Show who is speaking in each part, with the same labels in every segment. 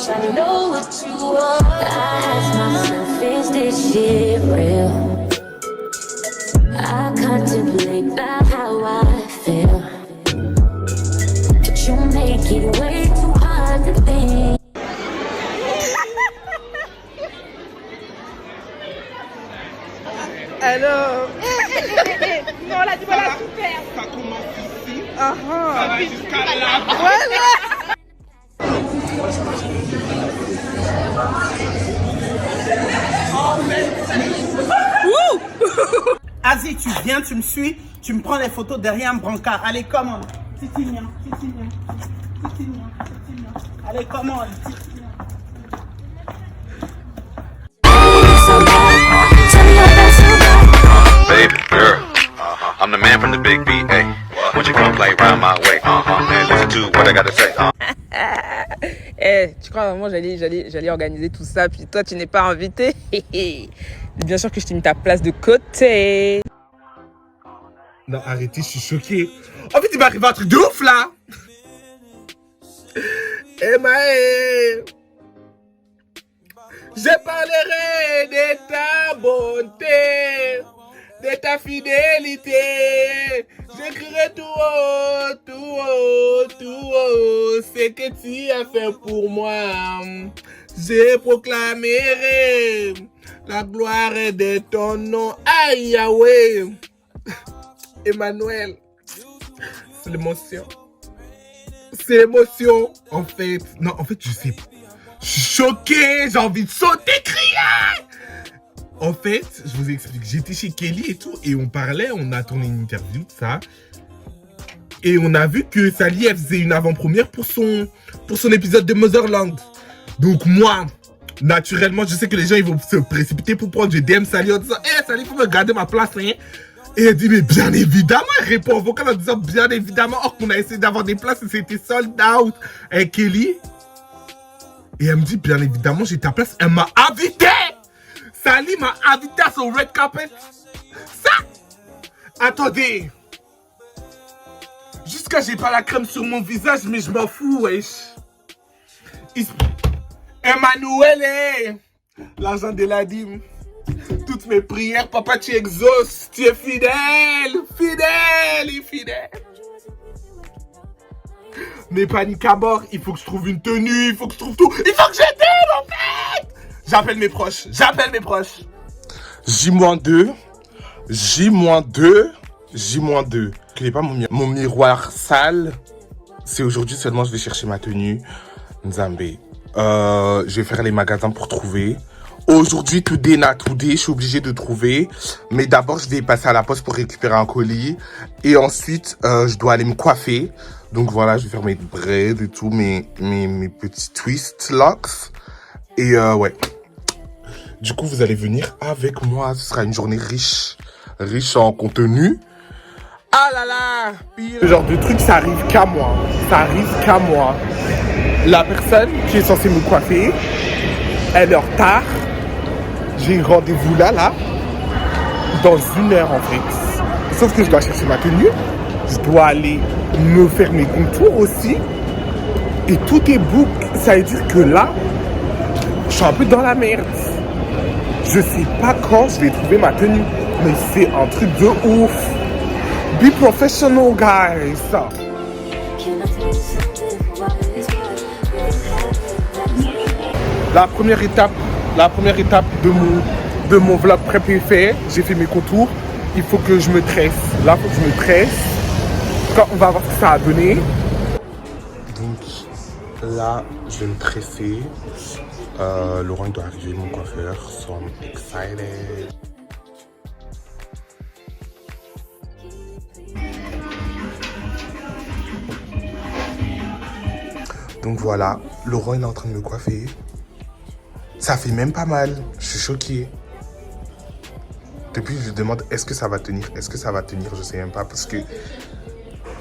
Speaker 1: I know what you want. I ask myself, is this shit real? I contemplate about how I feel, but you make it way too hard to think.
Speaker 2: Alors non, là, tu vas la tout faire.
Speaker 3: Ça commence ici,
Speaker 2: Ça
Speaker 3: va jusqu'à là.
Speaker 2: Voilà.
Speaker 3: Asie, tu viens, tu me suis, tu me prends les photos derrière un brancard. Allez, comment? Titignan, titignan, titignan, titignan. Allez, comment? Titignan.
Speaker 4: Baby girl, I'm the man from the big B. Hey, won't you come play round my way? And listen to what I gotta say.
Speaker 2: Eh, tu crois vraiment j'allais organiser tout ça, puis toi tu n'es pas invité? Bien sûr que je t'ai mis ta place de côté.
Speaker 5: Non, arrêtez, je suis choqué. En fait, il m'est arrivé un truc de ouf là. Emmaë, je parlerai de ta bonté, de ta fidélité. J'écrirai tout haut, tout haut, tout haut, ce que tu as fait pour moi. Je proclamerai la gloire de ton nom. Aïe, Yahweh. Emmanuel, c'est l'émotion. C'est l'émotion, en fait. Non, en fait, je sais pas. Je suis choqué, j'ai envie de sauter, crier. En fait, je vous explique, j'étais chez Kelly et tout, et on parlait, on a tourné une interview, de ça. Et on a vu que Sally, elle faisait une avant-première pour son épisode de Motherland. Donc moi, naturellement, je sais que les gens, ils vont se précipiter pour prendre. Je DM Sally en disant, hey, Sally, faut me garder ma place, hein. Et elle dit, mais bien évidemment, elle répond en vocal en disant, bien évidemment, or qu'on a essayé d'avoir des places et c'était sold out. Et Kelly, et elle me dit, bien évidemment, j'ai ta place. Elle m'a invité. Sally m'a invité à son red carpet. Ça, attendez. Jusqu'à j'ai pas la crème sur mon visage, mais je m'en fous, wesh. Emmanuel, l'argent de la dîme. Toutes mes prières, papa, tu exauces. Tu es fidèle, fidèle et fidèle. Mais panique à bord, il faut que je trouve une tenue, il faut que je trouve tout. Il faut que j'aide, en fait. J'appelle mes proches, J-2, J-2, J-2. Je n'ai pas mon miroir sale. C'est aujourd'hui seulement je vais chercher ma tenue. Nzambé. Je vais faire les magasins pour trouver. Aujourd'hui, today, je suis obligé de trouver. Mais d'abord, je vais passer à la poste pour récupérer un colis. Et ensuite, je dois aller me coiffer. Donc voilà, je vais faire mes braids et tout, mes petits twist locks. Et ouais. Du coup, vous allez venir avec moi. Ce sera une journée riche en contenu. Ah là là! Ce genre de truc, ça arrive qu'à moi. La personne qui est censée me coiffer, elle est en retard. J'ai rendez-vous là, dans 1 heure en fait. Sauf que je dois chercher ma tenue. Je dois aller me faire mes contours aussi. Et tout est book. Ça veut dire que là, je suis un peu dans la merde. Je sais pas quand je vais trouver ma tenue. Mais c'est un truc de ouf. Be professional, guys. La première étape de mon vlog prep est fait. J'ai fait mes contours. Il faut que je me tresse. Là, il faut que je me tresse. Quand on va voir ce que ça a donné. Donc là, je vais me tresser. Laurent doit arriver, mon coiffeur. So I'm excited. Donc voilà, Laurent il est en train de me coiffer. Ça fait même pas mal. Je suis choqué. Depuis, je me demande est-ce que ça va tenir. Je sais même pas parce que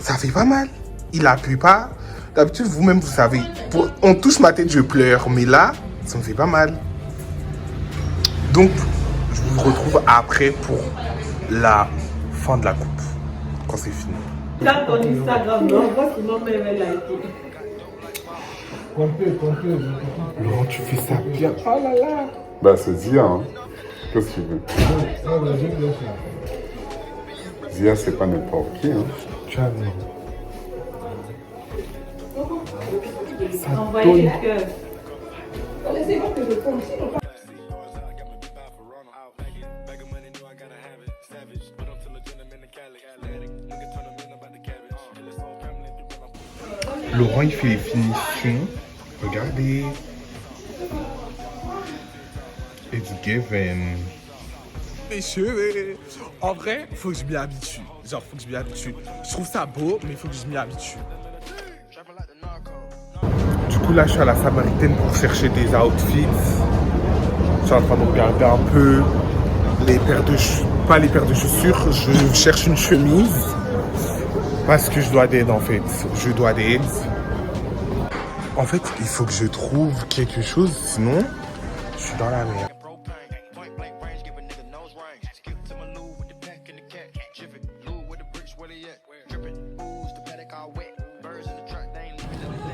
Speaker 5: ça fait pas mal. Il appuie pas. D'habitude, vous-même, vous savez. On touche ma tête, je pleure. Mais là, ça me fait pas mal. Donc, je vous retrouve après pour la fin de la coupe. Quand c'est fini.
Speaker 6: Dans ton Instagram, non, moi, sinon, même elle a été.
Speaker 5: Laurent, tu fais ça bien. Oh là là.
Speaker 6: Bah, c'est Zia, hein. Qu'est-ce que tu veux? Zia, c'est pas n'importe qui, hein.
Speaker 5: Tu as non. Ça donne. Laurent, il fait les finitions. Regardez. It's given. Mes cheveux. En vrai, faut que je m'y habitue. Genre, faut que je m'y habitue. Je trouve ça beau, mais il faut que je m'y habitue. Du coup, là, je suis à la Samaritaine pour chercher des outfits. Je suis en train de regarder un peu les paires de chaussures. Pas les paires de chaussures, je cherche une chemise. Parce que je dois d'aide, en fait. Je dois d'aide. En fait, il faut que je trouve quelque chose, sinon, je suis dans la merde.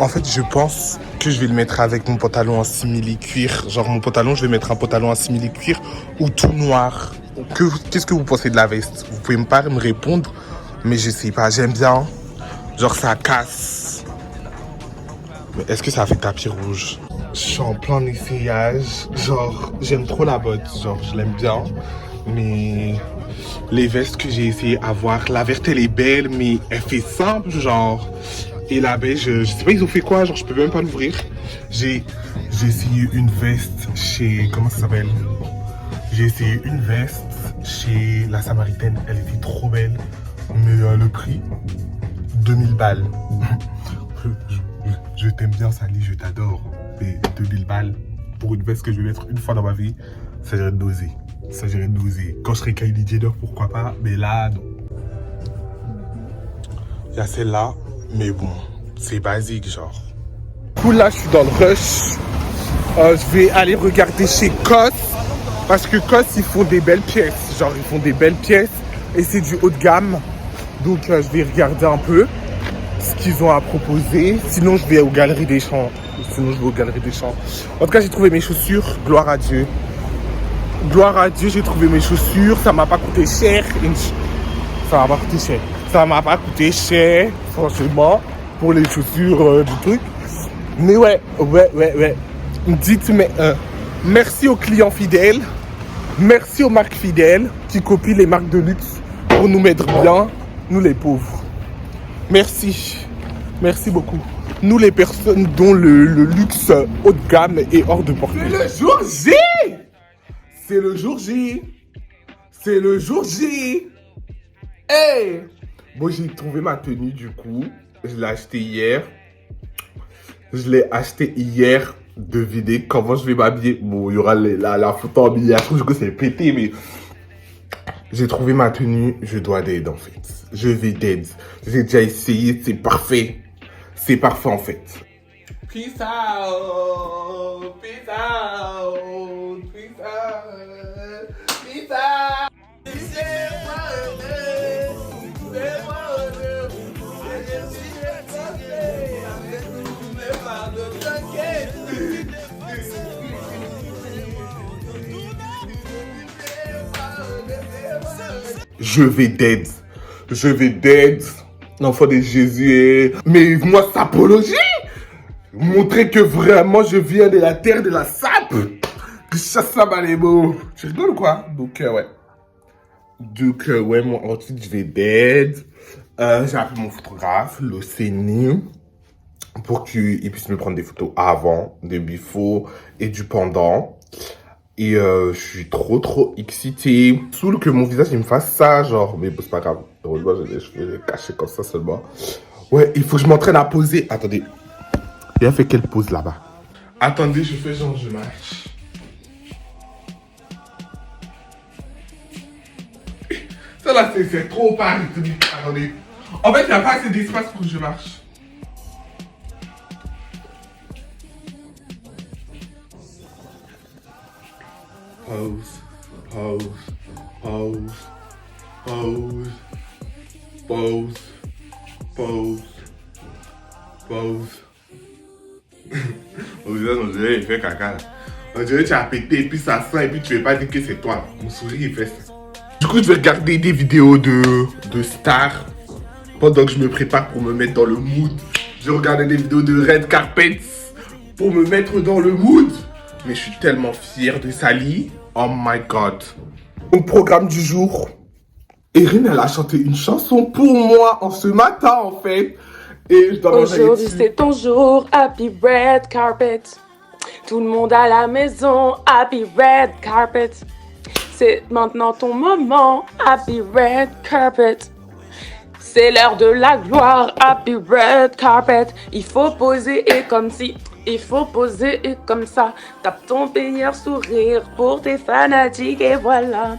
Speaker 5: En fait, je pense que je vais le mettre avec mon pantalon en simili-cuir. Genre, mon pantalon, je vais mettre un pantalon en simili-cuir ou tout noir. Qu'est-ce que vous pensez de la veste? Vous pouvez pas me répondre, mais je sais pas, j'aime bien. Genre, ça casse. Mais est-ce que ça fait tapis rouge? Je suis en plein essayage. Genre, j'aime trop la botte. Genre, je l'aime bien. Mais les vestes que j'ai essayé à voir, la verte, elle est belle, mais elle fait simple, genre. Et la beige, je sais pas, ils ont fait quoi, genre, je peux même pas l'ouvrir. J'ai essayé une veste chez, comment ça s'appelle? J'ai essayé une veste chez la Samaritaine, elle était trop belle. Mais le prix, 2000 balles. Je t'aime bien, Sally, je t'adore. Mais 2000 balles pour une veste que je vais mettre une fois dans ma vie, ça dirait d'oser. Ça dirait d'oser. Quand je serai Kylie Jenner, pourquoi pas, mais là, non. Il y a celle-là, mais bon, c'est basique, genre. Du coup, là, je suis dans le rush. Je vais aller regarder chez COS. Parce que COS, ils font des belles pièces. Genre, ils font des belles pièces. Et c'est du haut de gamme. Donc, je vais regarder un peu ce qu'ils ont à proposer. Sinon, je vais aux Galeries des Champs. En tout cas, j'ai trouvé mes chaussures. Gloire à Dieu. Gloire à Dieu, j'ai trouvé mes chaussures. Ça m'a pas coûté cher. Ça m'a pas coûté cher, franchement, pour les chaussures du truc. Mais ouais. Dites-moi, merci aux clients fidèles. Merci aux marques fidèles qui copient les marques de luxe pour nous mettre bien, nous les pauvres. Merci. Merci beaucoup. Nous les personnes dont le luxe haut de gamme est hors de portée. C'est le jour J! C'est le jour J! C'est le jour J! Hey! Bon, j'ai trouvé ma tenue du coup. Je l'ai achetée hier. Devinez comment je vais m'habiller. Bon, il y aura la photo en miniature. Du coup, c'est pété, mais j'ai trouvé ma tenue. Je dois d'aide en fait. Je vais d'aide. J'ai déjà essayé. C'est parfait. C'est parfait en fait. Peace out. Peace out. Peace out. Peace out. Je vais d'aide. L'enfant de Jésus. Mais moi, sapologie. Montrer que vraiment je viens de la terre de la sape. Que chasse la balébo. Tu rigoles ou quoi? Donc, ouais. Moi, ensuite, je vais d'aide. J'ai appelé mon photographe, l'Océanie, pour qu'il puisse me prendre des photos avant, des before et du pendant. Et je suis trop excitée. Saoul que mon visage il me fasse ça, genre, mais bon, c'est pas grave. Heureusement, j'ai les cheveux cachés comme ça seulement. Ouais, il faut que je m'entraîne à poser. Attendez, il a fait quelle pose là-bas? Attendez, je fais genre, je marche. Ça là, c'est trop pas. Attendez. En fait, il n'y a pas assez d'espace pour que je marche. Pause. On dirait il fait caca là. On dirait que tu as pété et puis ça sent et puis tu veux pas dire que c'est toi. Mon sourire il fait ça. Du coup, je vais regarder des vidéos de stars pendant que je me prépare pour me mettre dans le mood. Je regardais des vidéos de red carpets pour me mettre dans le mood. Mais je suis tellement fier de Sally. Oh my god. Au programme du jour, Erin, elle a chanté une chanson pour moi en ce matin en fait. Et je dois
Speaker 2: Aujourd'hui c'est ton jour, happy red carpet. Tout le monde à la maison, happy red carpet. C'est maintenant ton moment, happy red carpet. C'est l'heure de la gloire, happy red carpet. Il faut poser et comme si, il faut poser et comme ça. Tape ton meilleur sourire pour tes fanatiques et voilà.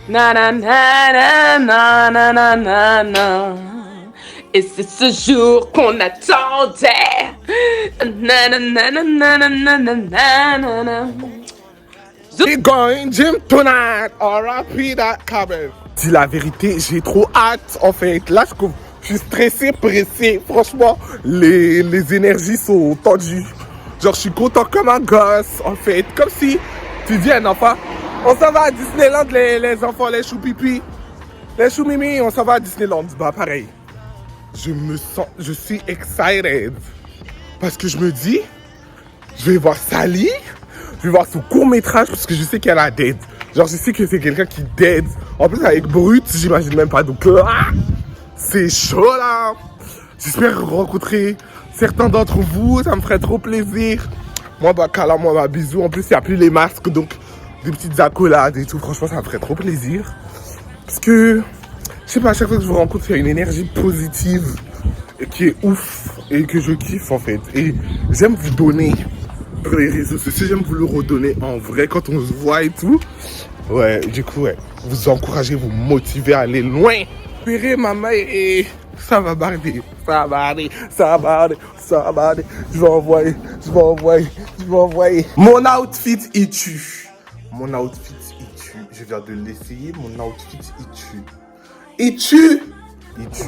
Speaker 2: Na na na na na na na na na. Et c'est ce jour qu'on attendait. Na na na na na na na na na na.
Speaker 5: We going gym tonight, R.I.P. that carpet. Dis la vérité, j'ai trop hâte en fait. Là, je suis stressé, pressé. Franchement, les énergies sont tendues. Genre, je suis content comme un gosse en fait. Comme si tu dis à un enfant, on s'en va à Disneyland, les enfants, les chou-pipi, les chou-mimi, on s'en va à Disneyland. Bah, pareil. Je suis excited. Parce que je me dis, je vais voir Sally. Je vais voir son court-métrage parce que je sais qu'elle a dead. Genre, je sais que c'est quelqu'un qui dead. En plus, avec Brut, j'imagine même pas. Donc là, c'est chaud là. J'espère rencontrer certains d'entre vous. Ça me ferait trop plaisir. Moi, bah, câlin, moi, bah, bisous. En plus, il n'y a plus les masques. Donc, des petites accolades et tout. Franchement, ça me ferait trop plaisir. Parce que, je sais pas, à chaque fois que je vous rencontre, il y a une énergie positive qui est ouf et que je kiffe en fait. Et j'aime vous donner. Sur les réseaux sociaux, j'aime vous le redonner en vrai quand on se voit et tout. Ouais, du coup, ouais, vous encouragez, vous motivez à aller loin. Espérez, maman, et ça va barder, ça va aller, ça va aller, ça va aller. Je vais envoyer. Mon outfit, il tue. Mon outfit, il tue. Je viens de l'essayer, mon outfit, il tue. Il tue. Il tue.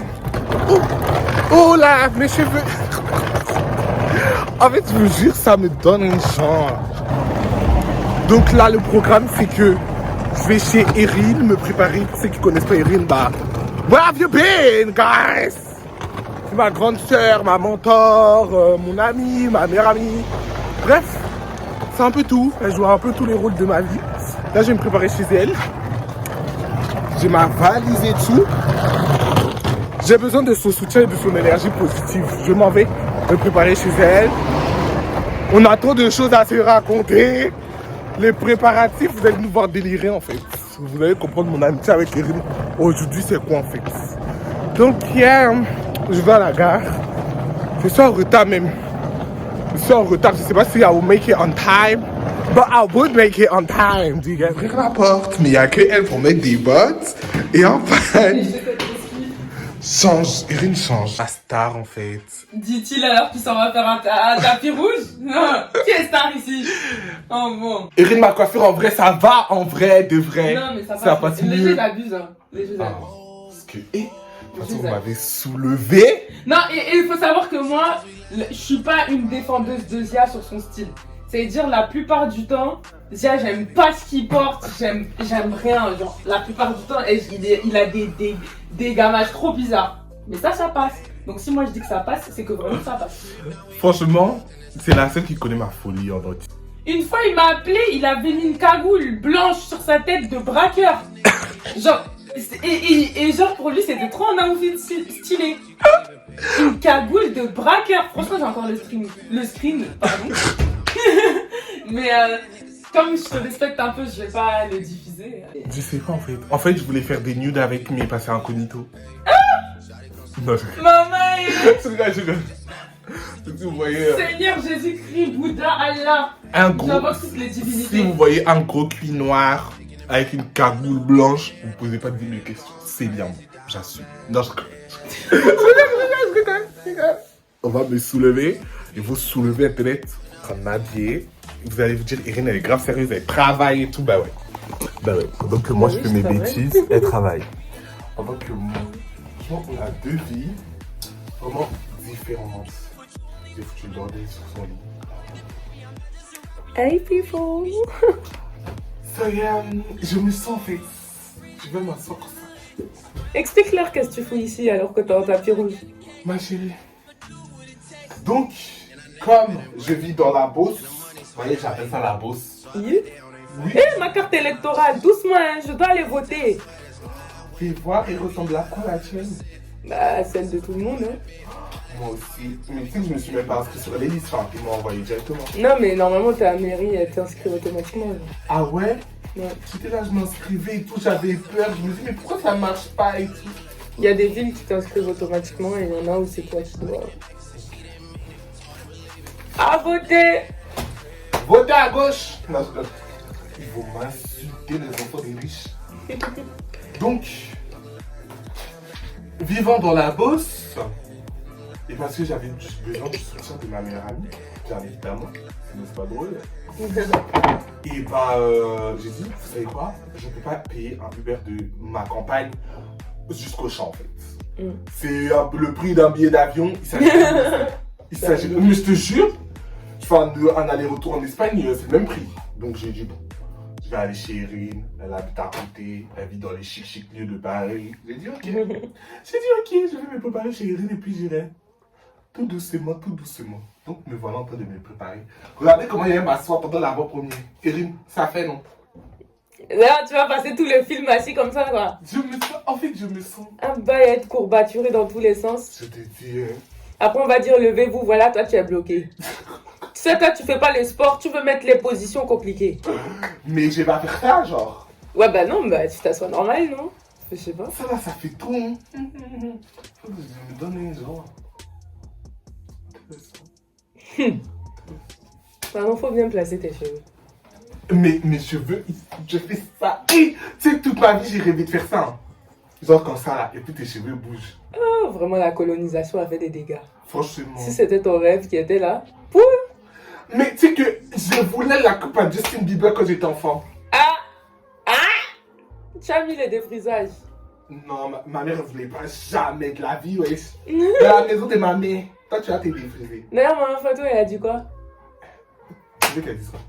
Speaker 5: Oh, oh là, mes cheveux. En fait, je vous jure, ça me donne un genre. Donc là, le programme, c'est que je vais chez Erin me préparer. Pour ceux qui connaissent pas Erin, bah, where have you been, guys? C'est ma grande sœur, ma mentor, mon amie, ma meilleure amie. Bref, c'est un peu tout. Elle joue un peu tous les rôles de ma vie. Là, je vais me préparer chez elle. J'ai ma valise et tout. J'ai besoin de son soutien et de son énergie positive. Je m'en vais me préparer chez elle. On a trop de choses à se raconter. Les préparatifs, vous allez nous voir délirer en fait. Vous allez comprendre mon amitié avec Erin. Aujourd'hui, c'est quoi en fait. Donc hier, je vais à la gare. Je suis en retard même. Je suis en retard. Je sais pas si I will make it on time. But I would make it on time. Do you get ouvrir la porte. Mais il n'y a que elle pour mettre des bottes. Et enfin... Change, Erin change. La star en fait.
Speaker 2: Dit-il alors qu'il s'en va faire un tapis rouge? Non, qui est star ici? Oh bon.
Speaker 5: Erin, ma coiffure en vrai, ça va en vrai, de vrai.
Speaker 2: Non, mais ça
Speaker 5: passe
Speaker 2: Les
Speaker 5: mieux.
Speaker 2: gens abusent, hein. Les gens abusent.
Speaker 5: Parce que, vous m'avez soulevé.
Speaker 2: Non, et il faut savoir que moi, je suis pas une défendeuse de Zia sur son style. C'est-à-dire, la plupart du temps, Zia, j'aime pas ce qu'il porte, j'aime rien. Genre, la plupart du temps, il a des gamages trop bizarres. Mais ça passe. Donc si moi je dis que ça passe, c'est que vraiment ça passe.
Speaker 5: Franchement, c'est la seule qui connaît ma folie en entier.
Speaker 2: Une fois, il m'a appelé, il avait mis une cagoule blanche sur sa tête de braqueur. Genre, et genre pour lui, c'était trop un outfit stylé. Une cagoule de braqueur. Franchement, j'ai encore le screen, pardon. Mais comme je te respecte un peu, je vais pas le diffuser.
Speaker 5: Je sais pas en fait. En fait, je voulais faire des nudes avec mes passés incognito. Non,
Speaker 2: Maman,
Speaker 5: je rigole. Vous voyez
Speaker 2: Seigneur Jésus-Christ, Bouddha, Allah.
Speaker 5: un gros.
Speaker 2: J'invoque toutes les divinités.
Speaker 5: Si vous voyez un gros cuit noir avec une cagoule blanche, vous ne posez pas de questions. C'est bien bon, j'assume. Non, je rigole. On va me soulever et vous soulevez Internet en habillé. Vous allez vous dire, Erin, elle est grave sérieuse, elle travaille et tout. Bah ouais. Pendant que moi je fais mes bêtises, elle travaille. Pendant que moi, on a deux vies vraiment différentes. J'ai foutu le bordel sur son lit.
Speaker 2: Hey people!
Speaker 5: So, yeah, je me sens en fait. Je vais m'asseoir comme ça.
Speaker 2: Explique-leur qu'est-ce que tu fous ici alors que t'es en tapis rouge.
Speaker 5: Ma chérie. Donc, comme je vis dans la Beauce, vous voyez, j'appelle ça la Beauce.
Speaker 2: Oui.
Speaker 5: Oui.
Speaker 2: Eh, ma carte électorale, doucement, hein, je dois aller voter.
Speaker 5: Fais voir, elle ressemble à quoi la tienne?
Speaker 2: Bah, celle de tout le monde, hein.
Speaker 5: Moi aussi. Mais tu sais que je me suis même pas inscrit sur les listes, enfin, ils m'ont envoyé directement.
Speaker 2: Non, mais normalement, t'es à la mairie, elle t'inscrit automatiquement. Genre.
Speaker 5: Ah ouais?
Speaker 2: Ouais.
Speaker 5: J'étais là, je m'inscrivais et tout, j'avais peur. Je me dis, mais pourquoi ça marche pas et tout?
Speaker 2: Il y a des villes qui t'inscrivent automatiquement et il y en a où c'est toi qui dois. À voter!
Speaker 5: Votez à gauche! Non, je donne. Ils vont m'insulter, les enfants des riches. Donc, vivant dans la Beauce, et parce que j'avais juste besoin du soutien de ma meilleure amie, bien évidemment, c'est pas drôle. Et bah, j'ai dit, vous savez quoi? Je ne peux pas payer un Uber de ma campagne jusqu'au champ en fait. C'est un peu le prix d'un billet d'avion. Il s'agit de. Mais je te jure, enfin, un aller-retour en Espagne, c'est le même prix. Donc j'ai dit, bon, je vais aller chez Erin, elle habite à côté, elle vit dans les chic lieux de Paris. J'ai dit, ok. Je vais me préparer chez Erin et puis j'irai. Tout doucement, tout doucement. Donc me voilà en train de me préparer. Regardez comment il aime m'asseoir pendant l'avant-première. Erin, ça fait non?
Speaker 2: Là, tu vas passer tout le film assis comme ça, quoi.
Speaker 5: Je me sens.
Speaker 2: Un bail à être courbaturé dans tous les sens.
Speaker 5: Je te dis,
Speaker 2: Après, on va dire levez-vous, voilà, toi, tu es bloqué. Tu sais, toi, tu fais pas le sport, tu veux mettre les positions compliquées.
Speaker 5: mais je vais pas faire ça, genre.
Speaker 2: Ouais, bah non, bah tu t'assois normal, non? Je sais pas.
Speaker 5: Ça va, ça fait tout. Hein. Faut que je me donne un genre.
Speaker 2: Vraiment, faut bien placer tes cheveux.
Speaker 5: Mais mes cheveux, je fais ça. Hey, tu sais, toute ma vie, j'ai rêvé de faire ça. Hein. Genre comme ça, là, et puis tes cheveux bougent.
Speaker 2: Oh, vraiment, la colonisation a fait des dégâts.
Speaker 5: Franchement.
Speaker 2: Si c'était ton rêve qui était là, pouh!
Speaker 5: Mais tu sais que je voulais la coupe à Justin Bieber quand j'étais enfant.
Speaker 2: Ah! Ah! Tu as mis les défrisages.
Speaker 5: Non, ma mère ne voulait pas jamais de la vie, wesh. Dans la maison de ma mère, toi, tu as tes défrisés.
Speaker 2: D'ailleurs, maman Fatou, elle a dit quoi?
Speaker 5: Tu veux qu'elle dise quoi?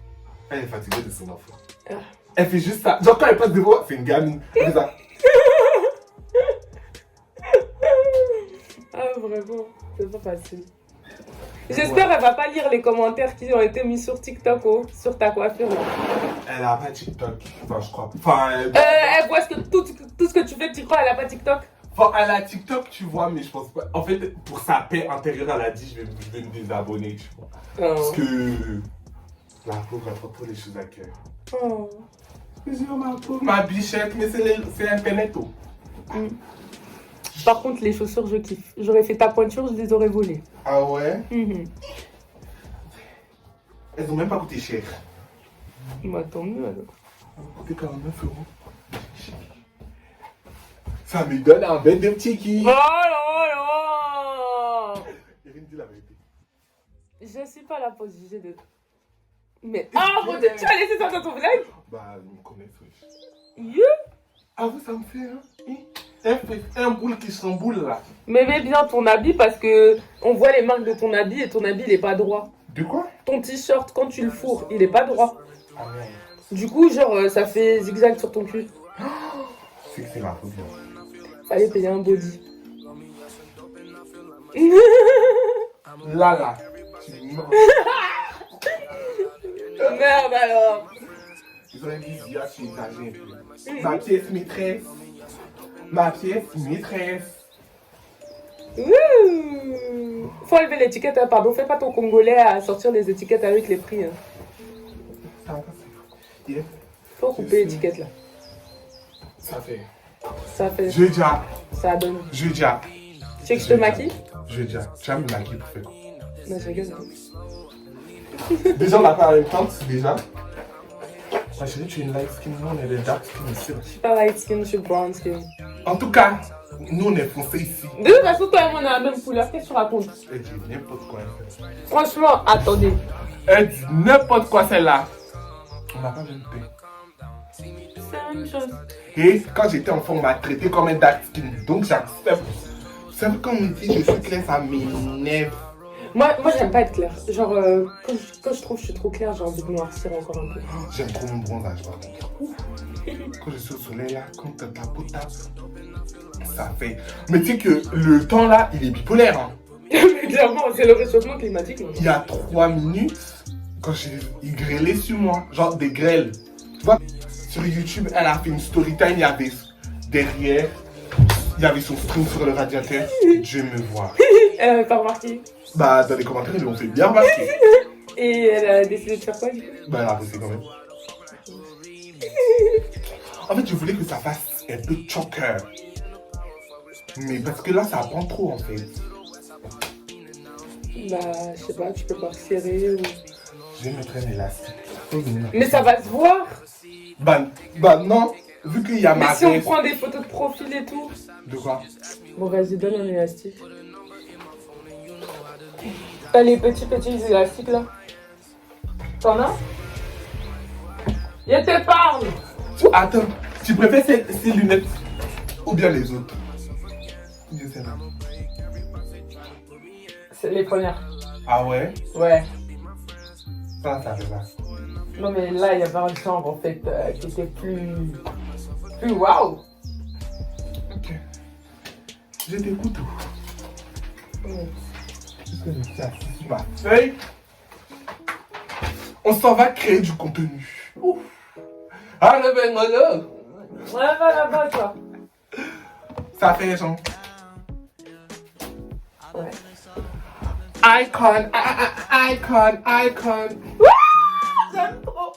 Speaker 5: Elle est fatiguée de son enfant.
Speaker 2: Ah.
Speaker 5: Elle fait juste ça. Genre, quand elle passe devant, c'est une gamine. Elle fait ça.
Speaker 2: Ah, vraiment, c'est pas facile. J'espère qu'elle va pas lire les commentaires qui ont été mis sur TikTok, oh, sur ta coiffure.
Speaker 5: Elle a pas TikTok. Enfin, je crois. Enfin,
Speaker 2: Elle voit tout ce que tu fais, tu crois, elle a pas TikTok?
Speaker 5: Enfin, elle a TikTok, tu vois, mais je pense pas. En fait, pour sa paix intérieure, elle a dit je vais me désabonner, tu vois.
Speaker 2: Oh.
Speaker 5: Parce que la pauvre, elle prend trop les choses à cœur.
Speaker 2: Oh.
Speaker 5: Je dis, oh, ma pauvre, ma bichette, mais c'est Internet, oh.
Speaker 2: Par contre, les chaussures, je kiffe. J'aurais fait ta pointure, je les aurais volées.
Speaker 5: Ah ouais?
Speaker 2: Mhm.
Speaker 5: Elles ont même pas coûté cher.
Speaker 2: Bah, tant mieux alors.
Speaker 5: Elles ont coûté 49 €. Ça me donne un bête de petit qui.
Speaker 2: Oh là là!
Speaker 5: Erin, dis la vérité.
Speaker 2: Je suis pas là pour juger de. Mais. Ah, mon Dieu, tu as laissé ça dans ton vlog?
Speaker 5: Bah, ils me connaissent, wesh.
Speaker 2: Yeah.
Speaker 5: Ah, vous, ça me fait, hein? Un boule qui s'emboule là.
Speaker 2: Mais mets bien ton habit parce que on voit les marques de ton habit et ton habit il est pas droit.
Speaker 5: De quoi?
Speaker 2: Ton t-shirt quand tu le fourres il est pas droit.
Speaker 5: Ah merde.
Speaker 2: Du coup genre ça fait zigzag sur ton cul.
Speaker 5: C'est que c'est ma faute.
Speaker 2: Fallait payer un body.
Speaker 5: Là. Tu es mort.
Speaker 2: Merde alors.
Speaker 5: Ils ont dit, Zia, tu es exagéré. Ma pièce maîtresse. Ma pièce maîtresse.
Speaker 2: Ouh. Faut enlever l'étiquette, hein, pardon, fais pas ton congolais à sortir les étiquettes avec les prix. Hein.
Speaker 5: Ça va, c'est fou.
Speaker 2: Faut couper l'étiquette là.
Speaker 5: Ça fait.
Speaker 2: Ça fait.
Speaker 5: Je déjà.
Speaker 2: Ça donne.
Speaker 5: Je déjà.
Speaker 2: Tu veux que je te maquille?
Speaker 5: Je déjà. Tu vas me maquiller pour faire.
Speaker 2: Non, je rigole.
Speaker 5: Déjà, on n'a pas la même teinte, déjà. Ma chérie, tu es une light skin, nous on est des dark skin ici.
Speaker 2: Je suis pas light skin, je suis brown skin.
Speaker 5: En tout cas, nous on est foncé ici.
Speaker 2: De toute façon, toi et moi on a la même couleur, qu'est-ce que tu racontes?
Speaker 5: Elle dit n'importe quoi.
Speaker 2: Franchement, attendez.
Speaker 5: Elle dit n'importe quoi celle-là. On n'a pas même paix.
Speaker 2: C'est la même chose.
Speaker 5: Et quand j'étais enfant, on m'a traité comme un dark skin. Donc j'accepte. C'est vrai quand on me dit je suis clair, ça m'énerve.
Speaker 2: Moi j'aime pas être claire. Genre, quand je trouve que je suis trop claire, j'ai envie de noircir encore un peu.
Speaker 5: J'aime trop mon bronzage, par contre. Quand je suis au soleil, là, quand ta peau tape, ça fait... Mais tu sais que le temps, là, il est bipolaire, hein.
Speaker 2: Mais clairement, c'est le réchauffement climatique.
Speaker 5: Il y a 3 minutes, quand il grêlait sur moi, genre des grêles. Tu vois, sur YouTube, elle a fait une story time, il y avait derrière, il y avait son string sur le radiateur. Dieu me voit.
Speaker 2: Elle avait pas remarqué.
Speaker 5: Bah, dans les commentaires, ils l'ont fait bien remarquer.
Speaker 2: Et elle a décidé de faire quoi du coup?
Speaker 5: Bah, elle a arrêté quand même. En fait, je voulais que ça fasse un peu choker. Mais parce que là, ça prend trop en fait.
Speaker 2: Bah, je sais pas, tu peux pas serrer ou...
Speaker 5: Je vais mettre un élastique.
Speaker 2: Mais ça va se voir.
Speaker 5: Bah non, vu qu'il y a
Speaker 2: Mais
Speaker 5: ma
Speaker 2: si on
Speaker 5: veste.
Speaker 2: prend des photos de profil et tout.
Speaker 5: De quoi?
Speaker 2: Bon, vas-y, donne un élastique. T'as les petits élastiques là? T'en as? Je te parle!
Speaker 5: Attends, tu préfères ces lunettes ou bien les autres? Je sais pas.
Speaker 2: C'est les premières.
Speaker 5: Ah ouais?
Speaker 2: Ouais.
Speaker 5: Ça fait ça.
Speaker 2: Non, mais là, il y avait un genre en fait qui était plus waouh!
Speaker 5: Ok. Je t'écoute. Ma feuille. On s'en va créer du contenu. Ouf. Ah, le ben là.
Speaker 2: Ouais, va là-bas, toi.
Speaker 5: Ça fait genre.
Speaker 2: Ouais.
Speaker 5: Icon.
Speaker 2: J'aime trop!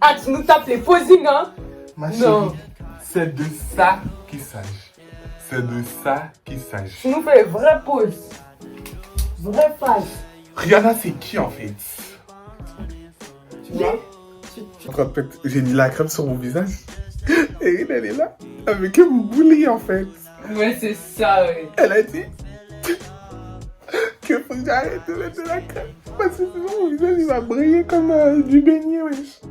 Speaker 2: Ah, tu nous tapes les posings, hein?
Speaker 5: Ma
Speaker 2: Non.
Speaker 5: chérie, c'est de ça qu'il s'agit. C'est de ça qu'il s'agit.
Speaker 2: Tu nous fais les vraies poses. Vraie face.
Speaker 5: Rihanna, c'est qui en fait?
Speaker 2: Tu vois?
Speaker 5: En fait, j'ai mis la crème sur mon visage. Et elle est là, avec un bouli en fait.
Speaker 2: Ouais, c'est ça, ouais.
Speaker 5: Elle a dit que faut que j'arrête de mettre de la crème. Parce que sinon mon visage il va briller comme du beignet, wesh.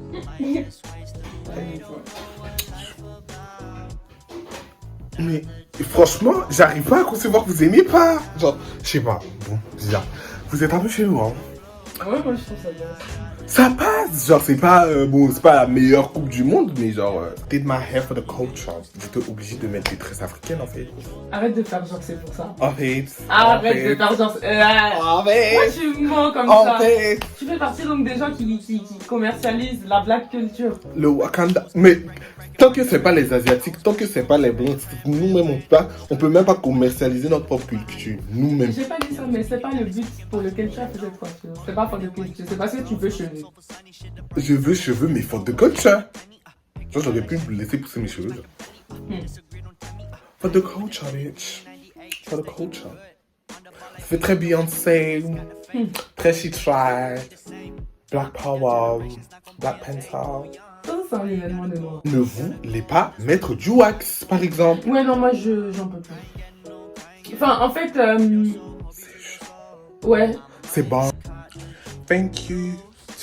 Speaker 5: Mais franchement, j'arrive pas à concevoir que vous aimez pas. Genre, je sais pas. Bon, déjà, vous êtes un peu chelou, hein.
Speaker 2: Ouais, moi je trouve ça bien.
Speaker 5: Ça passe, genre c'est pas bon, c'est pas la meilleure coupe du monde, mais genre did my hair for the culture. J'étais obligé de mettre des tresses africaines en fait.
Speaker 2: Arrête de faire genre que c'est pour ça.
Speaker 5: En fait.
Speaker 2: Arrête de faire genre.
Speaker 5: En fait.
Speaker 2: Moi tu mens comme
Speaker 5: En
Speaker 2: ça.
Speaker 5: fait.
Speaker 2: Tu fais partie donc des gens qui commercialisent la black culture.
Speaker 5: Le Wakanda. Mais tant que c'est pas les Asiatiques, tant que c'est pas les Blancs, nous-mêmes on peut même pas commercialiser notre propre culture. Nous-mêmes.
Speaker 2: J'ai pas dit ça, mais c'est pas le but pour lequel tu as fait cette voiture. C'est pas pour le culture, c'est parce que tu veux cheveux.
Speaker 5: Je veux cheveux, mais faute de culture. Genre j'aurais pu me laisser pousser mes cheveux. For the culture, bitch. For the culture. Ça fait très Beyoncé, très She Tried, Black Power, Black Panther.
Speaker 2: Ça, c'est un événement de moi.
Speaker 5: Ne voulez pas mettre du wax, par exemple.
Speaker 2: Ouais, non, moi j'en peux plus. Enfin, en fait, ouais.
Speaker 5: C'est bon. Thank you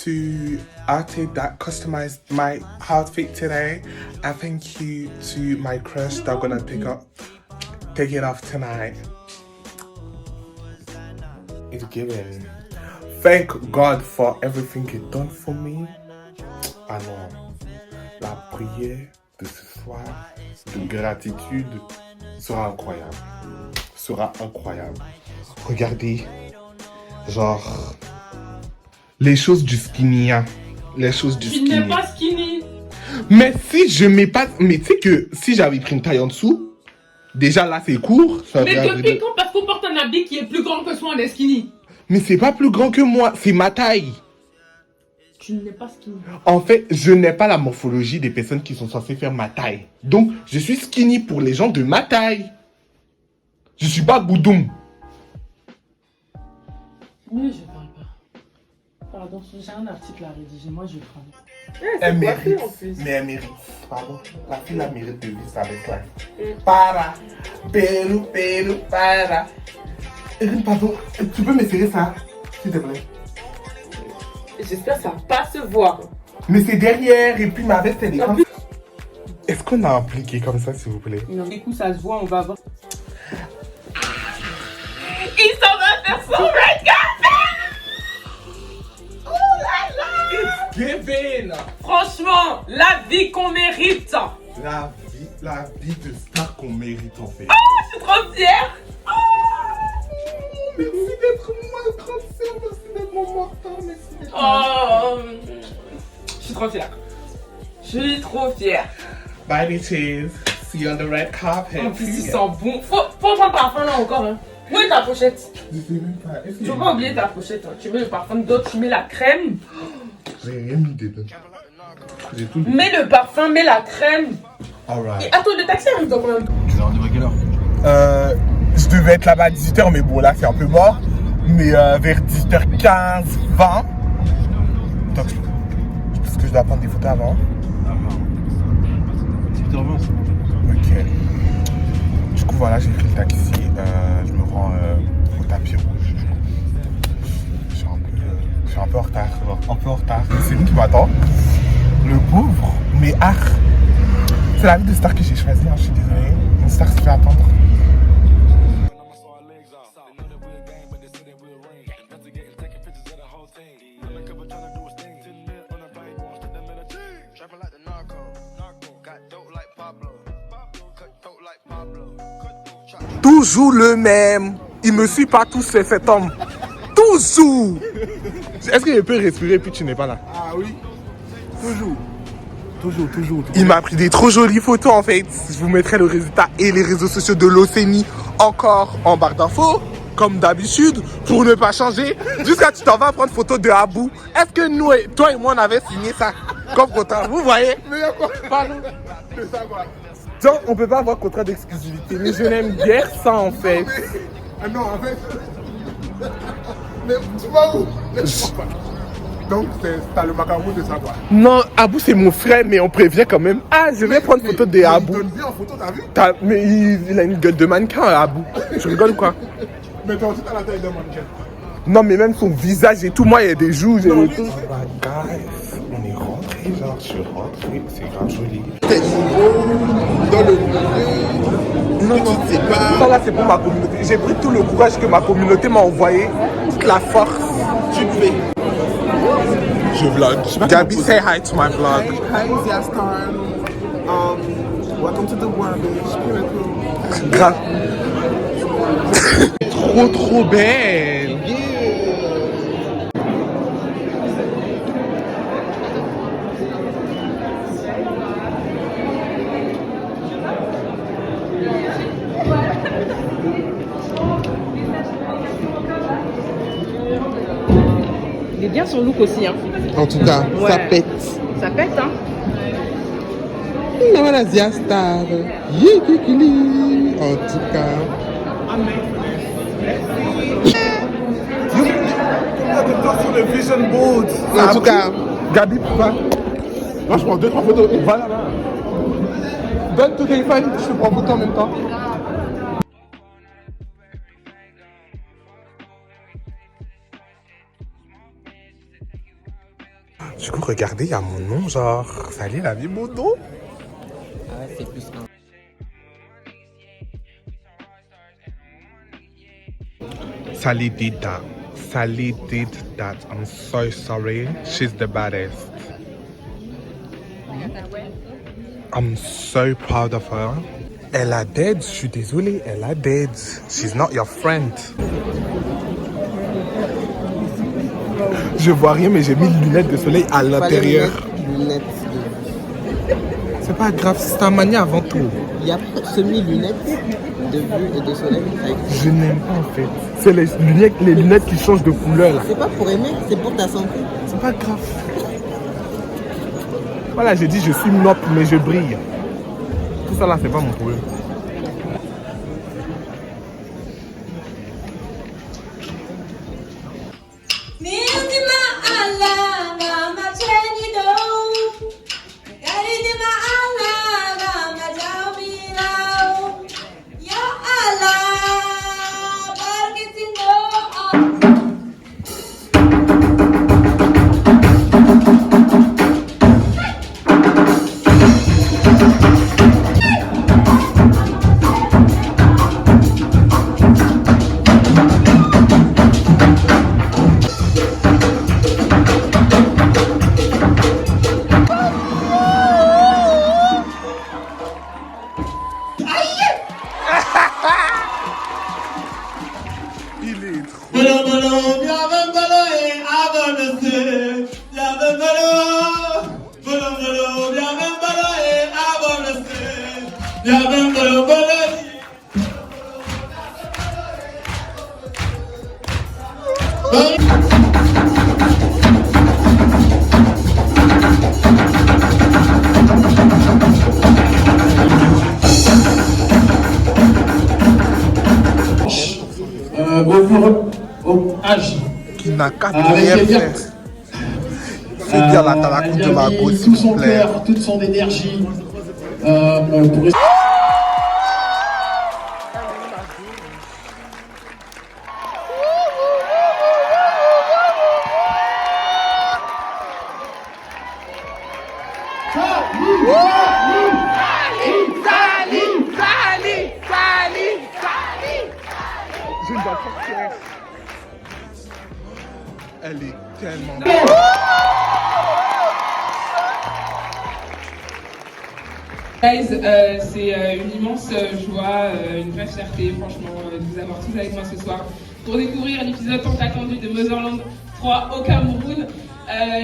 Speaker 5: to Arte that customized my outfit today. And thank you to my crush that I'm gonna take it off tonight. It's given. Thank God for everything you've done for me. Ah non, la prière de ce soir de gratitude sera incroyable. Sera incroyable. Regardez, genre, les choses du skinny, hein. Les choses du
Speaker 2: Tu
Speaker 5: skinny.
Speaker 2: n'es pas skinny.
Speaker 5: Mais si je mets pas... Mais tu sais que si j'avais pris une taille en dessous, déjà là c'est court. Ça
Speaker 2: Mais
Speaker 5: fait
Speaker 2: depuis quand parce qu'on porte un habit qui est plus grand que soi, on est skinny?
Speaker 5: Mais c'est pas plus grand que moi, c'est ma taille.
Speaker 2: Tu n'es pas skinny.
Speaker 5: En fait, je n'ai pas la morphologie des personnes qui sont censées faire ma taille. Donc, je suis skinny pour les gens de ma taille. Je suis pas Goudoum.
Speaker 2: Mais je parle pas. Pardon, j'ai un article à rédiger, moi je parle.
Speaker 5: Elle mérite. Mais elle mérite. Pardon. La fille la mérite de vivre avec la Para. Peru, para. Erin, pardon. Tu peux me serrer ça, s'il te plaît?
Speaker 2: J'espère que ça va pas se voir.
Speaker 5: Mais c'est derrière et puis ma veste elle est comme... Est-ce qu'on a appliqué comme ça, s'il vous plaît?
Speaker 3: Non. Du coup, ça se voit, on va voir.
Speaker 2: Il s'en va faire son red carpet! Oh là là!
Speaker 5: Kevin!
Speaker 2: Franchement, la vie qu'on mérite!
Speaker 5: La vie de star qu'on mérite en fait.
Speaker 2: Je suis trop fière!
Speaker 5: Merci d'être moi, grand sœur, merci d'être mon mentor, merci d'être
Speaker 2: Oh, je suis trop fière. Je suis trop fière.
Speaker 5: Bye bitches, see you on the red carpet.
Speaker 2: En plus, il sent bon. Faut prendre le parfum là encore. Hein. Où est ta pochette?
Speaker 5: Je sais même pas.
Speaker 2: Tu faut pas oublier ta pochette. Hein. Tu mets le parfum d'autres, tu mets la crème.
Speaker 5: J'ai rien mis dedans. J'ai tout.
Speaker 2: Mets le parfum, mets la crème.
Speaker 5: Alright.
Speaker 2: Et attends, le taxi arrive dans combien de temps?
Speaker 7: Tu l'as rendez-vous à quelle heure?
Speaker 5: Je devais être là-bas à 18h, mais bon, là, c'est un peu mort. Mais vers 18h15, 20. Donc, parce que je dois prendre des photos avant.
Speaker 7: 18h20, c'est bon.
Speaker 5: Ok. Du coup, voilà, j'ai pris le taxi. Je me rends au tapis rouge. Je suis un peu en retard. C'est lui qui m'attend. Le pauvre, mais c'est la vie de star que j'ai choisie, hein, je suis désolé. Une star se fait attendre. Toujours le même. Il me suit partout, c'est cet homme. Toujours. Est-ce que je peux respirer puis tu n'es pas là?
Speaker 7: Ah oui, toujours.
Speaker 5: Il m'a pris des trop jolies photos en fait. Je vous mettrai le résultat et les réseaux sociaux de l'OCMI encore en barre d'infos, comme d'habitude, pour ne pas changer. Jusqu'à tu t'en vas prendre photo de Abou. Est-ce que nous, toi et moi, on avait signé ça comme contrat? Vous voyez?
Speaker 7: Mais y'a quoi?
Speaker 5: Pardon.
Speaker 7: C'est ça quoi?
Speaker 5: Donc, on peut pas avoir contrat d'exclusivité. Mais je n'aime guère ça en fait.
Speaker 7: Ah non, en fait. Mais tu vas où? Donc, t'as le macaron de ça quoi?
Speaker 5: Non, Abou c'est mon frère, mais on prévient quand même. Ah, je vais prendre photo de
Speaker 7: Il
Speaker 5: Abou.
Speaker 7: donne bien en photo, t'as vu?
Speaker 5: Mais il a une gueule de mannequin, Abou. Tu rigoles ou quoi?
Speaker 7: Mais toi aussi t'as la taille d'un mannequin.
Speaker 5: Non, mais même son visage et tout, moi il y a des joues, j'ai
Speaker 7: Non,
Speaker 5: le
Speaker 7: mais-
Speaker 5: tout. Oh my God, on est rentré, genre, je suis rentré, c'est grave joli.
Speaker 7: T'es dans le milieu.
Speaker 5: Non, non,
Speaker 7: sais pas.
Speaker 5: ça là c'est pour ma communauté. J'ai pris tout le courage que ma communauté m'a envoyé, toute la force.
Speaker 7: Tu fais.
Speaker 5: Je vlog. Gabi, say hi to my vlog.
Speaker 7: Hi, Zia Star. Welcome to the world, bitch.
Speaker 5: Grave. Trop belle.
Speaker 2: Il est bien son look aussi. Hein.
Speaker 5: En tout cas,
Speaker 2: Ouais.
Speaker 5: ça pète.
Speaker 2: Ça pète, hein.
Speaker 5: La voilà Zia Star. Yikikili. En tout cas. Sur le vision board. En tout cas, Gabi, va. Moi, je prends 2-3 photos. Va là-bas. Donne ton téléphone, je te prends photo en même temps. Du coup, regardez, il y a mon nom, genre. Salut, la vie, mon nom.
Speaker 8: Ah, c'est plus un.
Speaker 5: Sally did that. Sally did that. I'm so sorry. She's the baddest. I'm so proud of her. Elle a dead. Je suis désolé. Elle a dead. She's not your friend. Je vois rien, mais j'ai mis une lunette de soleil à l'intérieur.
Speaker 8: Lunettes.
Speaker 5: C'est pas grave, c'est un mania avant tout.
Speaker 8: Il y a semi-lunettes de vue et de soleil. Avec...
Speaker 5: Je n'aime pas en fait. C'est les lunettes qui changent de couleur là.
Speaker 8: C'est pas pour aimer, c'est pour ta santé.
Speaker 5: C'est pas grave. Voilà, j'ai dit je suis myope mais je brille. Tout ça là, c'est pas mon problème.
Speaker 9: au âge.
Speaker 5: Qui n'a qu'à
Speaker 9: Avec
Speaker 5: rien
Speaker 9: les
Speaker 5: faire. Fais dire la talacoute de ma go,
Speaker 9: mis
Speaker 5: s'il
Speaker 9: tout son
Speaker 5: vous plaît.
Speaker 9: cœur, toute son énergie pour
Speaker 5: J'ai une balle portière. Elle est tellement...
Speaker 2: Guys, c'est une immense joie, une vraie fierté, franchement, de vous avoir tous avec moi ce soir pour découvrir l'épisode tant attendu de Motherland 3 au Cameroun.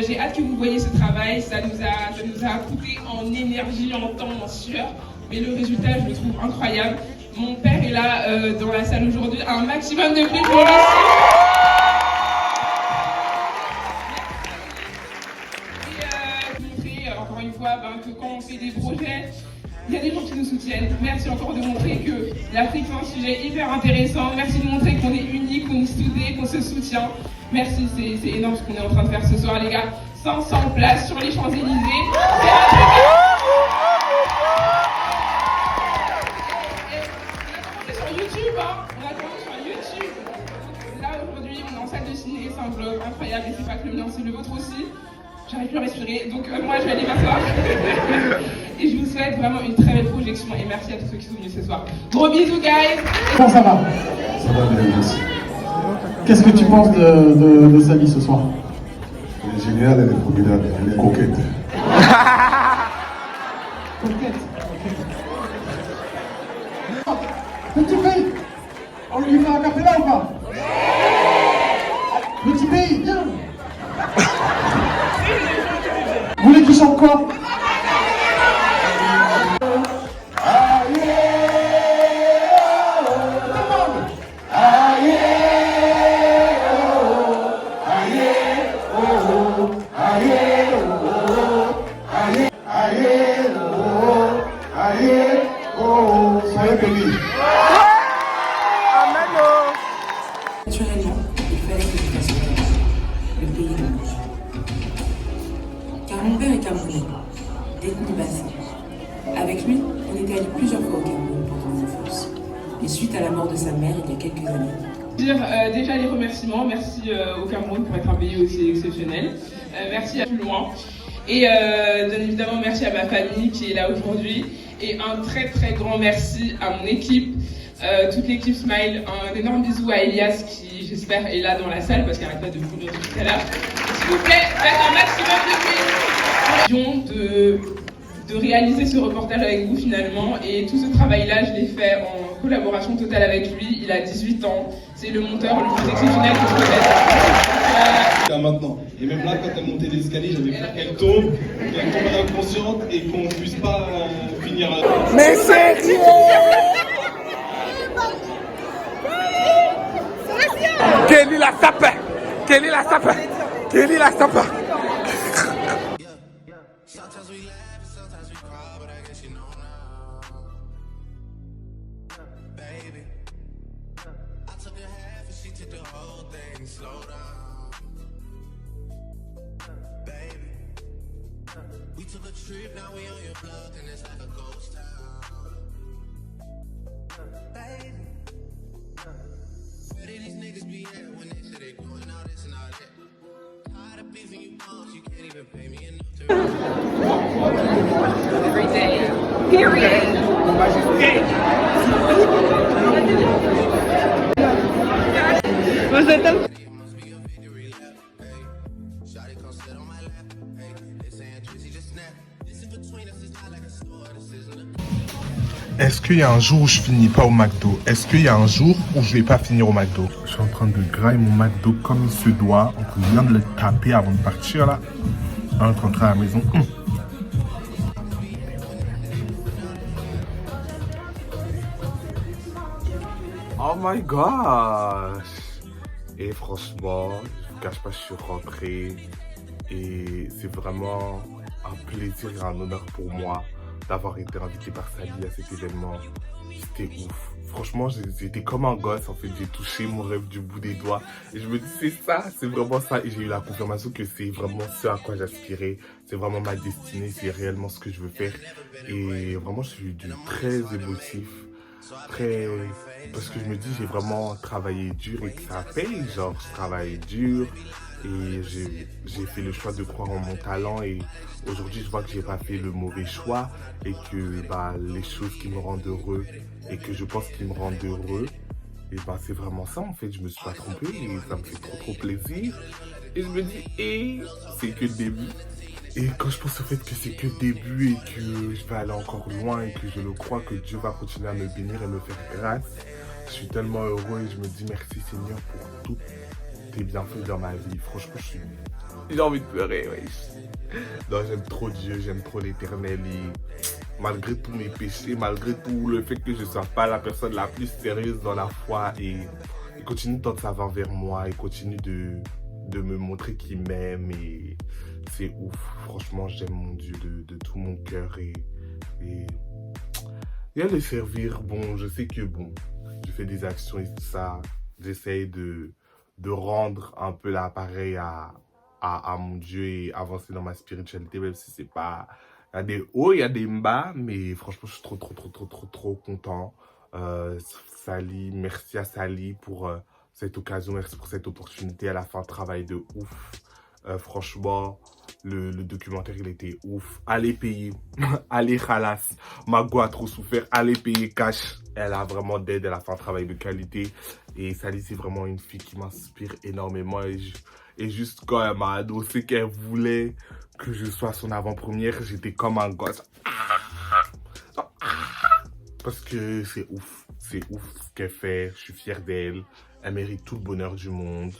Speaker 2: J'ai hâte que vous voyez ce travail, ça nous a coûté en énergie, en temps, en sueur, mais le résultat, je le trouve incroyable. Mon père est là dans la salle aujourd'hui, un maximum de bruit pour lui. Encore une fois, que quand on fait des projets, il y a des gens qui nous soutiennent. Merci encore de montrer que l'Afrique c'est un sujet hyper intéressant. Merci de montrer qu'on est unis, qu'on est soudés, qu'on se soutient. Merci, c'est énorme ce qu'on est en train de faire ce soir, les gars. 500 places sur les Champs-Élysées. C'est sur YouTube, hein. On a commencé sur YouTube. Là aujourd'hui, on est en salle de ciné, c'est un vlog incroyable et c'est pas que le mien, c'est le vôtre aussi. J'arrive plus à respirer, donc moi je vais aller m'asseoir. Et je vous souhaite vraiment une très belle projection et merci à tous ceux qui sont venus ce soir. Gros bisous, guys.
Speaker 9: Comment ça va?
Speaker 7: Ça va bien, merci.
Speaker 9: Qu'est-ce que tu penses de Sally ce soir?
Speaker 7: Elle est géniale, elle est formidable, elle est coquette.
Speaker 9: Coquette. Petit pays, on lui fait un café là ou pas? Petit pays, viens. Vous voulez qu'il chante quoi?
Speaker 7: Soyez bénis.
Speaker 10: Naturellement, il fallait que je fasse le pays de mon père. Car mon père est camerounais, détenu bassin. Avec lui, on était allé plusieurs fois au Cameroun pendant mon enfance. Et suite à la mort de sa mère il y a quelques années.
Speaker 2: Déjà les remerciements, merci au Cameroun pour être un pays aussi exceptionnel. Merci à plus loin. Et bien évidemment, merci à ma famille qui est là aujourd'hui. Et un très très grand merci à mon équipe, toute l'équipe Smile. Un énorme bisou à Elias qui, j'espère, est là dans la salle parce qu'elle n'arrête pas de courir tout à l'heure. S'il vous plaît, faites un maximum de bruit. De réaliser ce reportage avec vous finalement. Et tout ce travail-là, je l'ai fait en collaboration totale avec lui. Il a 18 ans. C'est le monteur le plus exceptionnel que je connaisse.
Speaker 11: Jusqu'à maintenant. Et même là, quand elle montait les escaliers, j'avais peur qu'elle tombe inconsciente et qu'on ne puisse pas finir.
Speaker 5: Mais sérieux! Kelly la sapin! Kelly la sapin! Kelly la sapin!
Speaker 12: We took a trip, now we on your block, and it's like a ghost town. Baby, where did these niggas be at when they say they doing all this and all that? Tired of beefing you punks, you can't even pay me enough to.
Speaker 2: Every day. Period. Vous êtes un...
Speaker 5: Est-ce qu'il y a un jour où je finis pas au McDo? Est-ce qu'il y a un jour où je vais pas finir au McDo? Je suis en train de grailler mon McDo comme il se doit. On vient de le taper avant de partir là. On est rentré à la maison. Oh my gosh! Et franchement, je vous cache pas, je suis rentré. Et c'est vraiment un plaisir et un honneur pour moi d'avoir été invité par Sally à cet événement. C'était ouf. franchement, j'étais comme un gosse, en fait, j'ai touché mon rêve du bout des doigts. Et je me dis, c'est ça, c'est vraiment ça. Et j'ai eu la confirmation que c'est vraiment ce à quoi j'aspirais. C'est vraiment ma destinée, c'est réellement ce que je veux faire. Et vraiment, je suis très émotif. Parce que je me dis, j'ai vraiment travaillé dur et que ça paye. Genre, je travaille dur et j'ai fait le choix de croire en mon talent. Et aujourd'hui, je vois que j'ai pas fait le mauvais choix et que bah, les choses qui me rendent heureux et que je pense qu'ils me rendent heureux, et bah, c'est vraiment ça en fait. Je me suis pas trompé et ça me fait trop plaisir. Et je me dis, c'est que le début. Et quand je pense au fait que c'est que le début et que je vais aller encore loin et que je le crois, que Dieu va continuer à me bénir et me faire grâce, je suis tellement heureux et je me dis merci Seigneur pour tous tes bienfaits dans ma vie. Franchement, j'ai envie de pleurer, ouais. Non, j'aime trop Dieu, j'aime trop l'Éternel et malgré tous mes péchés, malgré tout le fait que je ne sois pas la personne la plus sérieuse dans la foi et il continue de tendre sa main vers moi, il continue de me montrer qu'il m'aime et c'est ouf. Franchement, j'aime mon Dieu de tout mon cœur et à le servir. Bon, je sais que bon, je fais des actions et tout ça. J'essaye de rendre un peu l'appareil à mon Dieu et avancer dans ma spiritualité, même si c'est pas... Il y a des hauts, il y a des bas, mais franchement, je suis trop content. Sally, merci à Sally pour cette occasion, merci pour cette opportunité. Elle a fait un travail de ouf. Franchement, le documentaire, il était ouf. Allez payer, allez khalas. Mago a trop souffert, allez payer cash. Elle a vraiment d'aide, elle a fait un travail de qualité. Et Sally, c'est vraiment une fille qui m'inspire énormément. Et juste quand elle m'a annoncé qu'elle voulait que je sois son avant-première, j'étais comme un gosse. Parce que c'est ouf ce qu'elle fait. Je suis fier d'elle. Elle mérite tout le bonheur du monde.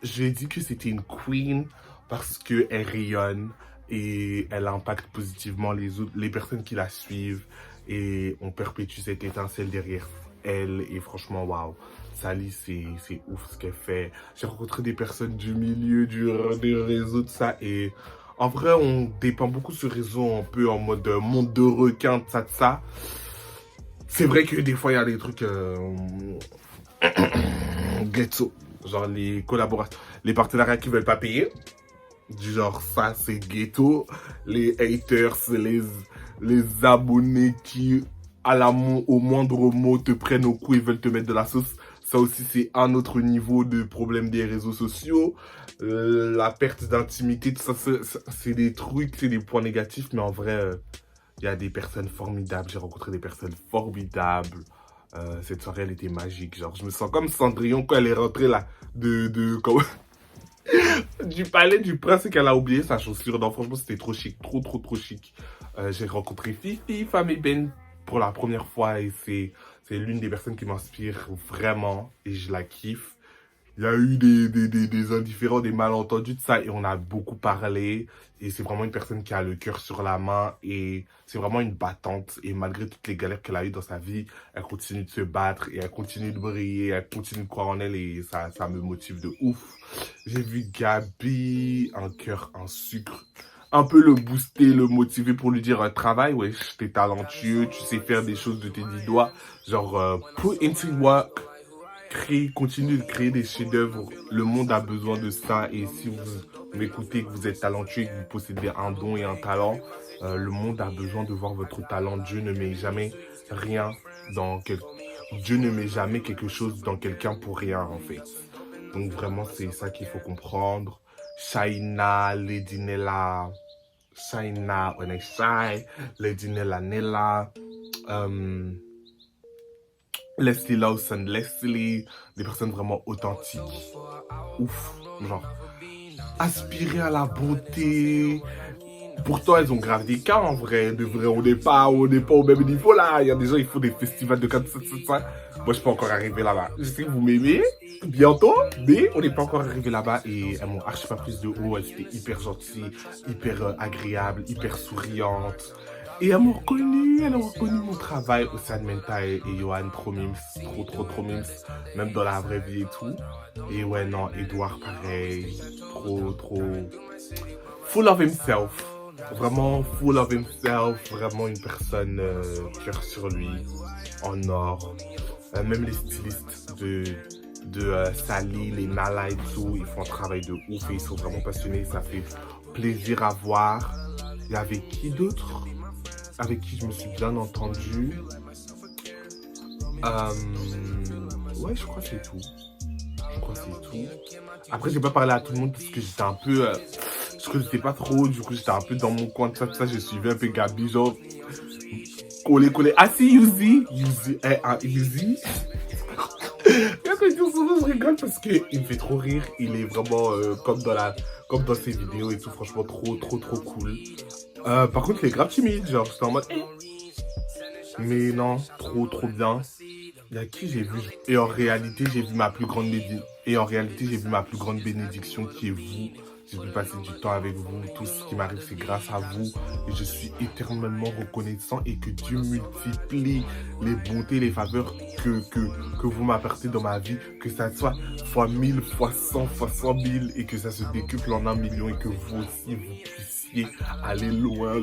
Speaker 5: J'ai dit que c'était une queen parce qu'elle rayonne et elle impacte positivement les personnes qui la suivent et on perpétue cette étincelle derrière elle et franchement waouh, Sally c'est ouf ce qu'elle fait. J'ai rencontré des personnes du milieu des réseaux de ça et en vrai on dépend beaucoup sur ce réseau un peu en mode monde de requin de ça. C'est vrai que des fois il y a des trucs ghetto. Genre les collaborations, les partenariats qui veulent pas payer. Du genre ça c'est ghetto. Les haters, les abonnés qui au moindre mot te prennent au cou et veulent te mettre de la sauce. Ça aussi c'est un autre niveau de problème des réseaux sociaux. La perte d'intimité, tout ça c'est des trucs, c'est des points négatifs. Mais en vrai, il y a des personnes formidables. J'ai rencontré des personnes formidables. Cette soirée, elle était magique. Genre, je me sens comme Cendrillon quand elle est rentrée là du palais du prince et qu'elle a oublié sa chaussure. Non, franchement, c'était trop chic. Trop chic. J'ai rencontré Fifi, Femme et Ben pour la première fois et c'est l'une des personnes qui m'inspire vraiment et je la kiffe. Il y a eu des indifférents, des malentendus de ça et on a beaucoup parlé. Et c'est vraiment une personne qui a le cœur sur la main et c'est vraiment une battante. Et malgré toutes les galères qu'elle a eues dans sa vie, elle continue de se battre et elle continue de briller, elle continue de croire en elle et ça me motive de ouf. J'ai vu Gabi, un cœur, un sucre, un peu le booster, le motiver pour lui dire travail, ouais, t'es talentueux, tu sais faire des choses de tes 10 doigts. Genre, put into work. Continue de créer des chefs-d'œuvre. Le monde a besoin de ça. Et si vous m'écoutez, que vous êtes talentueux et que vous possédez un don et un talent, le monde a besoin de voir votre talent. Dieu ne met jamais rien Dieu ne met jamais quelque chose dans quelqu'un pour rien, en fait. Donc vraiment, c'est ça qu'il faut comprendre. Shaina, Lady Nella, Shaina, when I shy, Lady Nella Nella, Leslie Lawson, Leslie, des personnes vraiment authentiques. Ouf, genre, aspirer à la beauté. Pourtant, elles ont grave des cas en vrai. De vrai, on n'est pas au même niveau là. Il y a des gens, il faut des festivals de 4-7-5. Moi, je suis pas encore arrivé là-bas. Je sais que vous m'aimez bientôt, mais on n'est pas encore arrivé là-bas. Et elles m'ont archi pas plus de haut. Elles étaient hyper gentilles, hyper agréables, hyper souriantes. Et elles m'ont reconnu mon travail. Océane Menta et Johan, trop mimes, trop mimes, même dans la vraie vie et tout. Et ouais, non, Edouard, pareil, trop, full of himself. Vraiment full of himself, vraiment une personne cœur sur lui, en or. Même les stylistes de Sally, les Nala et tout, ils font un travail de ouf et ils sont vraiment passionnés, ça fait plaisir à voir. Et avec qui d'autre? Avec qui je me suis bien entendu? Ouais, je crois que c'est tout. Après, j'ai pas parlé à tout le monde parce que j'étais un peu... je connaissais pas trop, du coup j'étais un peu dans mon coin de ça, je suivais un peu Gabi, genre... Collé. Ah si, Yuzi. Souvent je rigole parce qu'il me fait trop rire, il est vraiment comme dans ses vidéos et tout, franchement trop cool. Par contre il est grave timide, genre j'étais en mode mais non, trop bien. Il y a qui j'ai vu? Et en réalité j'ai vu ma plus grande bénédiction qui est vous. J'ai pu passer du temps avec vous, tout ce qui m'arrive c'est grâce à vous et je suis éternellement reconnaissant et que Dieu multiplie les bontés, les faveurs que vous m'apportez dans ma vie, que ça soit fois 1000, fois 100, fois 100 000 et que ça se décuple en 1 million et que vous aussi vous puissiez aller loin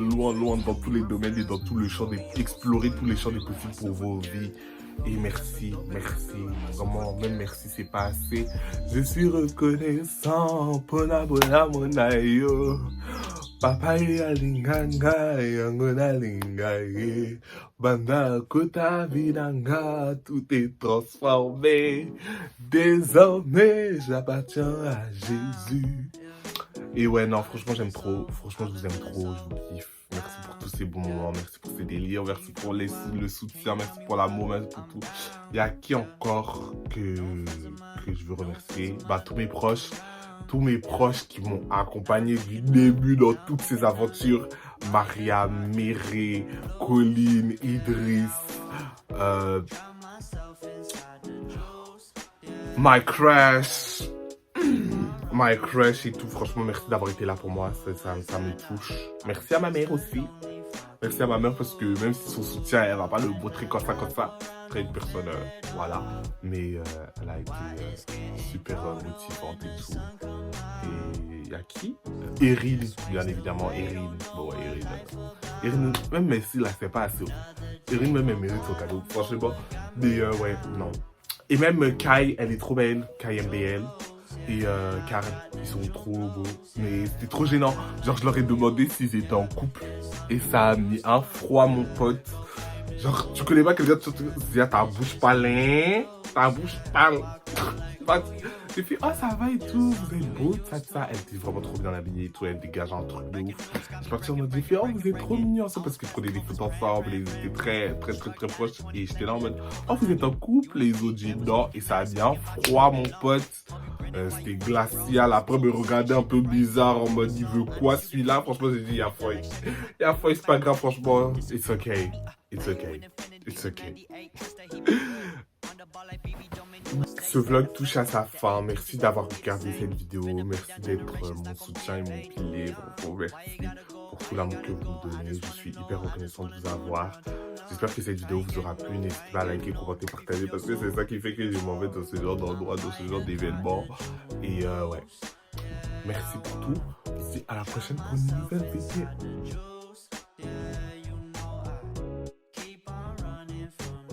Speaker 5: dans tous les domaines et dans tout le champ explorer tous les champs des possibles pour vos vies. Et merci, vraiment, même merci, c'est pas assez. Je suis reconnaissant, pona monayo. Papa ya linganga, yangona lingaye. Banda kota vidanga, tout est transformé. Désormais, j'appartiens à Jésus. Et ouais, non, franchement, j'aime trop. Franchement, je vous aime trop, je vous kiffe. Merci pour tous ces bons moments, merci pour ces délires, merci pour le soutien, merci pour l'amour, merci pour tout. Il y a qui encore que je veux remercier? Bah, tous mes proches qui m'ont accompagné du début dans toutes ces aventures. Maria, Méré, Colline, Idriss, My crush et tout, franchement merci d'avoir été là pour moi, ça me touche. Merci à ma mère aussi. Merci à ma mère parce que même si son soutien, elle va pas le montrer comme ça. Très une personne, voilà. Mais elle a été super motivante et tout. Et il y a qui? Erin, bien évidemment, Erin. Bon ouais, Erin, même Messi là, c'est pas assez. Erin même elle mérite son cadeau, franchement. Mais ouais, non. Et même Kai, elle est trop belle, Kai MBL. Et Karen, ils sont trop beaux, mais c'était trop gênant. Genre je leur ai demandé s'ils étaient en couple et ça a mis un froid mon pote. Genre tu connais pas quelqu'un de dire ta bouche palin, j'ai fait oh ça va et tout, vous êtes beau, ça. Elle était vraiment trop bien habillée et tout, elle dégageait un truc de ouf. Je suis parti en mode j'ai fait oh vous êtes trop mignons, c'est parce qu'ils prenaient des photos ensemble, ils étaient très proches et j'étais là en mode oh vous êtes en couple, les autres j'ai non et ça a mis un froid mon pote. C'était glacial, après me regarder un peu bizarre en mode il veut quoi celui-là, franchement j'ai dit y'a foi, c'est pas grave franchement, it's okay. Ce vlog touche à sa fin, merci d'avoir regardé cette vidéo, merci d'être mon soutien et mon pilier, merci pour tout l'amour que vous me donnez, je suis hyper reconnaissant de vous avoir. J'espère que cette vidéo vous aura plu, n'hésitez pas à liker, commenter, partager parce que c'est ça qui fait que je m'en vais dans ce genre d'endroit, dans ce genre d'événement. Et ouais, merci pour tout, et à la prochaine pour une nouvelle vidéo.